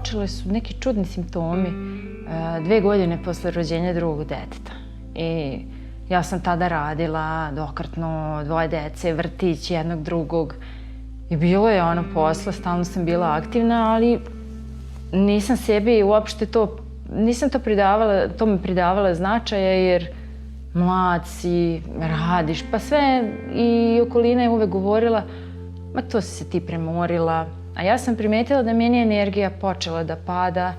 počele su neki čudni simptomi 2 godine posle rođenja drugog deteta. I ja sam tada radila dokratno, 2 dece, vrtić, jednog drugog. I bilo je ono posla, stalno sam bila aktivna, ali nisam sebi uopšte nisam tome pridavala značaja, jer mlad si, radiš, pa sve i okolina je uvek govorila, ma to si se ti premorila. A ja sam primetila da meni energija počela da pada,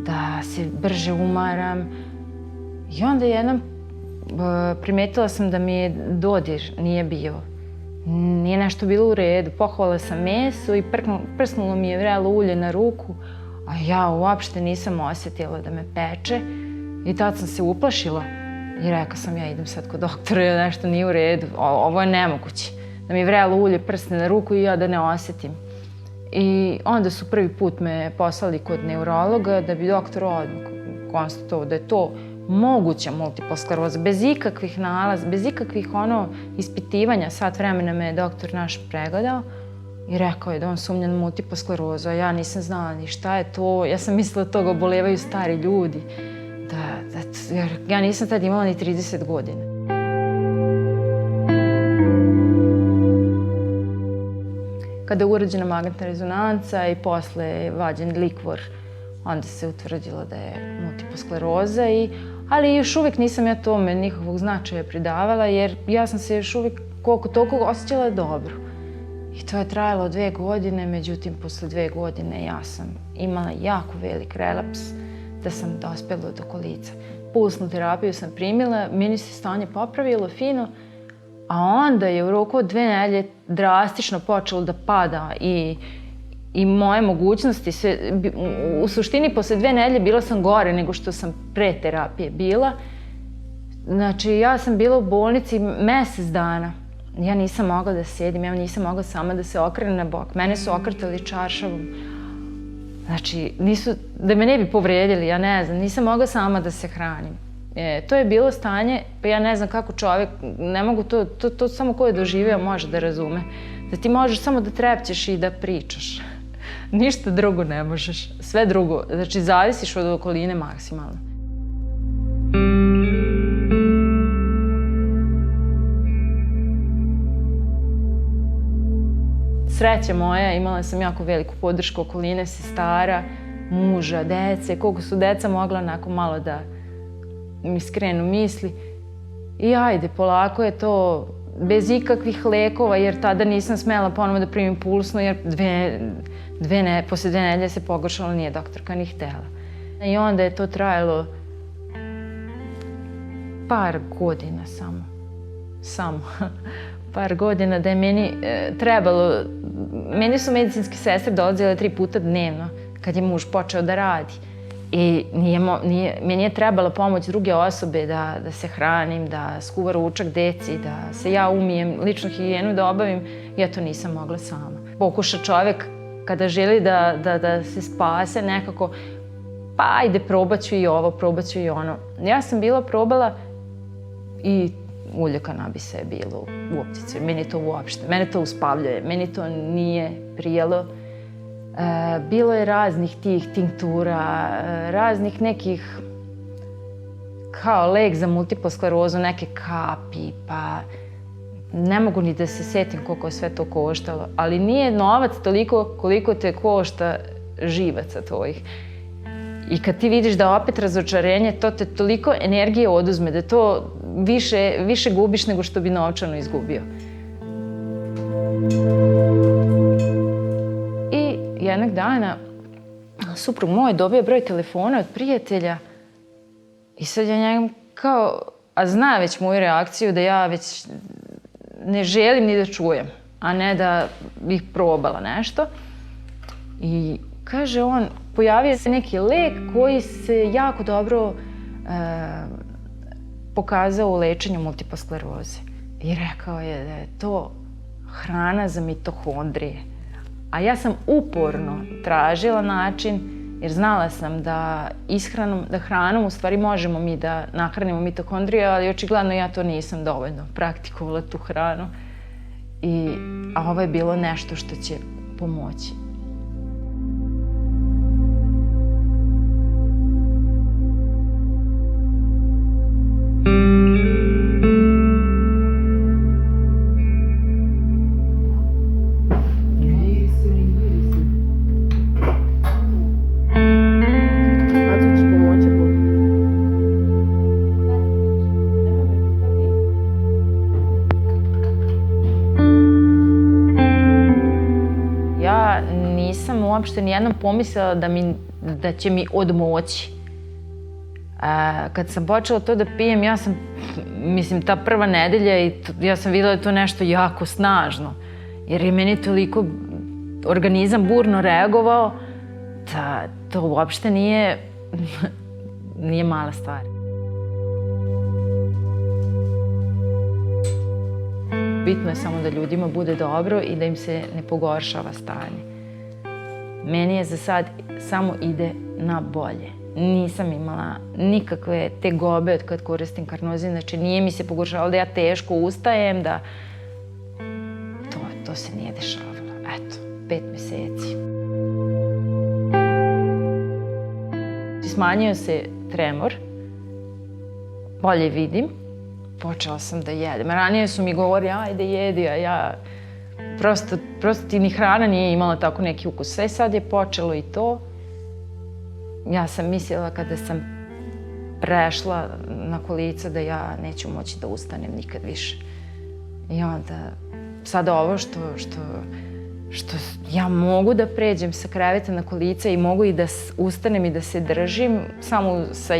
da se brže umaram. I onda jednom primetila sam da mi je dodir nije bio. Nije nešto bilo u redu. Pohvala sam meso i prsnulo mi je vrelo ulje na ruku, a ja uopšte nisam osjetila da me peče. I tad sam se uplašila i rekla sam, ja idem sad kod doktora, nešto nije u redu, ovo je nemoguće. Da mi vrelo ulje prsne na ruku i ja da ne osjetim. I onda su prvi put me poslali kod neurologa da bi doktor odmah konstatovao da je to moguća multipla skleroza, bez ikakvih nalaza, bez ikakvih ispitivanja. Sat vremena me je doktor naš pregledao i rekao je da on sumnja na multiplu sklerozu, a ja nisam znala ni šta je to. Ja sam mislila da toga obolevaju stari ljudi. Jer ja nisam tad imala ni 30 godina. Kada je urađena magnetna rezonanca i posle vađen likvor, onda se utvrdilo da je multipla skleroza, ali još uvek nisam ja tome nikakvog značaja pridavala, jer ja sam se još uvek koliko toliko osjećala dobro. I to je trajalo 2 godine, međutim, posle 2 godine ja sam imala jako velik relaps da sam dospela do kolica. Pulsnu terapiju sam primila, meni se stanje popravilo fino, a onda je u roku od 2 nedelje drastično počelo da pada i moje mogućnosti. U suštini, posle 2 nedelje bila sam gore nego što sam pre terapije bila. Znači, ja sam bila u bolnici mesec dana. Ja nisam mogla da sedim, ja nisam mogla sama da se okrenem na bok. Mene su okretali čaršavom. Znači, da me ne bi povredili, ja ne znam, nisam mogla sama da se hranim. To je bilo stanje, pa ja ne znam kako čovek, ne mogu to samo ko je doživeo može da razume. Da ti možeš samo da trepćeš i da pričaš. Ništa drugo ne možeš. Sve drugo, znači zavisiš od okoline maksimalno. Sreća moja, imala sam jako veliku podršku okoline, sestara, muža, dece, koliko su deca mogla onako malo da mi skrenu misli. I ajde, polako je to, bez ikakvih lekova, jer tada nisam smela ponovo da primim pulsno, jer posle 2 nedelje se pogoršalo, nije doktorka ni htela. I onda je to trajalo par godina samo par godina da je meni trebalo, meni su medicinske sestre dolazile 3 puta dnevno kad je muž počeo da radi. I meni je trebala pomoć druge osobe da se hranim, da skuva ručak deci, da se ja umijem, ličnu higijenu da obavim. Ja to nisam mogla sama. Pokuša čovek kada želi da se spase nekako, pa ajde probat ću i ovo, probat ću i ono. Ja sam bila probala i ulje kanabisa je bilo u optici. Mene to uspavljuje, meni to nije prijelo. Bilo je raznih tih tinktura, raznih nekih kao lek za multiplu sklerozu, neke kapi, pa ne mogu ni da se setim koliko je sve to koštalo, ali nije novac toliko koliko te košta živaca tvojih. I kad ti vidiš da opet razočarenje, to te toliko energije oduzme, da to više gubiš nego što bi novčano izgubio. I jednog dana suprug moj dobio broj telefona od prijatelja i sad ja njegom kao, a zna već moju reakciju da ja već ne želim ni da čujem, a ne da bih probala nešto. I kaže on, pojavio se neki lek koji se jako dobro pokazao u lečenju multiple skleroze. I rekao je da je to hrana za mitohondrije. A ja sam uporno tražila način, jer znala sam da hranom u stvari možemo mi da nahranimo mitohondrije, ali očigledno ja to nisam dovoljno praktikovala, tu hranu. A ovo je bilo nešto što će pomoći. uopšte nijednom pomislila da će mi odmoći. Kad sam počela to da pijem, ta prva nedelja, ja sam videla da je to nešto jako snažno. Jer je meni toliko organizam burno reagovao da to uopšte nije mala stvar. Bitno je samo da ljudima bude dobro i da im se ne pogoršava stanje. Meni je za sad samo ide na bolje. Nisam imala nikakve tegobe od kad koristim karnozin, znači nije mi se pogoršavalo da ja teško ustajem, da to se nije dešavalo. Eto, 5 meseci. Smanjio se tremor, bolje vidim, počela sam da jedem. Ranije su mi govorili, ajde jedi, a ja prosto ti ni hrana nije imala tako neki ukus. Sve sad je počelo i to. Ja sam mislila kada sam prešla na kolica da ja neću moći da ustanem nikad više. I onda, sada ovo što ja mogu da pređem sa kreveta na kolica i mogu i da ustanem i da se držim samo sa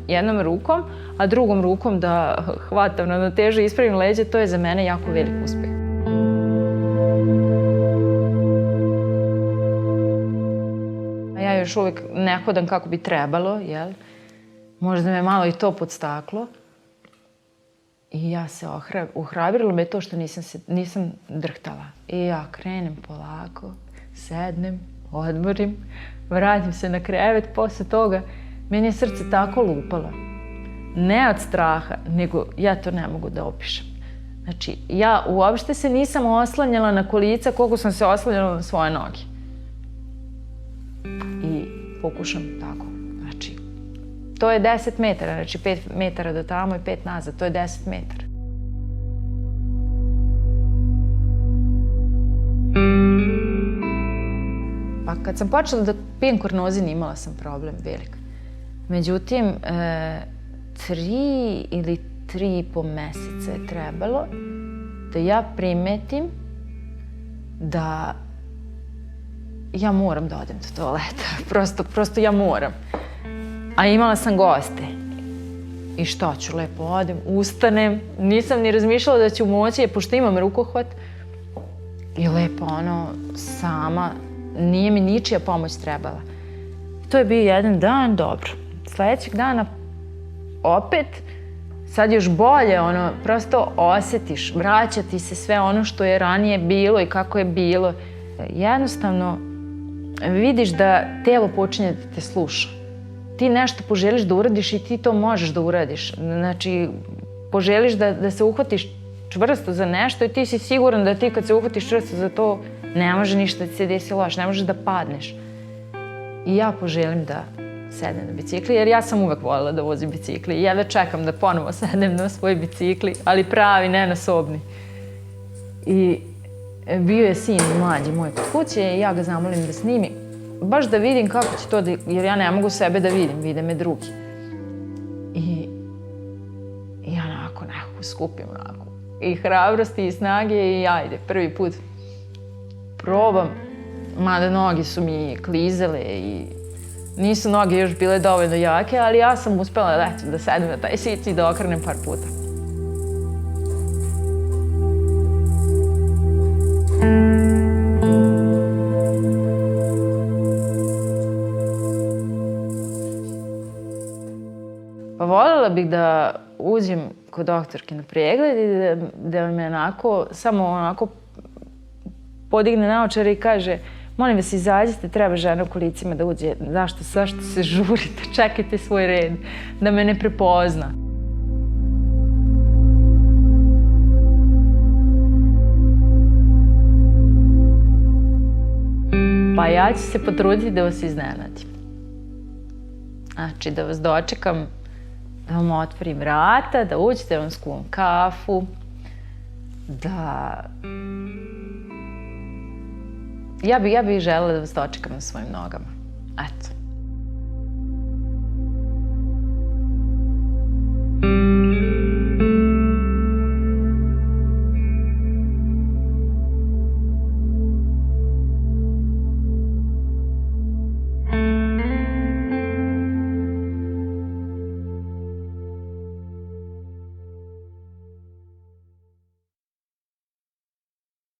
jednom rukom, a drugom rukom da hvatam ravnotežu i ispravim leđe, to je za mene jako velik uspeh. Ja još uvek ne hodam kako bi trebalo, jel? Možda me malo i to podstaklo. I ja se ohrabrilo me to što nisam drhtala. I ja krenem polako, sednem, odmorim, vratim se na krevet. Posle toga meni je srce tako lupalo. Ne od straha, nego ja to ne mogu da opišem. Znači, ja uopšte se nisam oslanjala na kolica koliko sam se oslanjala na svoje noge. I pokušam tako. Znači, to je 10 metara, znači 5 metara do tamo i 5 nazad, to je 10 metara. Pa kad sam počela da pijem karnozin, imala sam problem velik. Međutim, 3 ili 3,5 meseca je trebalo da ja primetim da ja moram da odem do toaleta. Prosto ja moram. A imala sam goste. I šta ću, lepo odem, ustanem. Nisam ni razmišljala da ću moći, pošto imam rukohvat. I lepo sama, nije mi ničija pomoć trebala. To je bio jedan dan, dobro. Sledećeg dana opet, sad još bolje, prosto osetiš, vraća ti se sve ono što je ranije bilo i kako je bilo. Jednostavno, vidiš da telo počinje da te sluša. Ti nešto poželiš da uradiš i ti to možeš da uradiš. Znači, poželiš da se uhvatiš čvrsto za nešto i ti si siguran da ti kad se uhvatiš čvrsto za to ne može ništa da ti se desi loše, ne možeš da padneš. I ja poželim da sednem na bicikli, jer ja sam uvek voljela da vozim bicikli i jedva čekam da ponovo sednem na svoj bicikli, ali pravi, ne na sobni. I bio je sin mlađi moj kod kuće i ja ga zamolim da snimi, baš da vidim kako će to, jer ja ne mogu sebe da vidim, vide me drugi. I ja nekako skupim i hrabrosti i snage i ajde, prvi put probam, mada noge su mi klizale i nisu noge još bile dovoljno jake, ali ja sam uspela da sedem na taj sic i da okrenem par puta. Pa voljela bih da uđem kod doktorke na pregled i da me samo podigne naočare i kaže molim vas, izađite, treba žena u kolicima da uđe. Zašto se žurite? Čekajte svoj red, da me ne prepozna. Pa ja ću se potruditi da vas iznenadim. Znači, da vas dočekam, da vam otvorim vrata, da uđete, da vam skuvam kafu, da... Ja bih želela da vas dočekam na svojim nogama. Eto.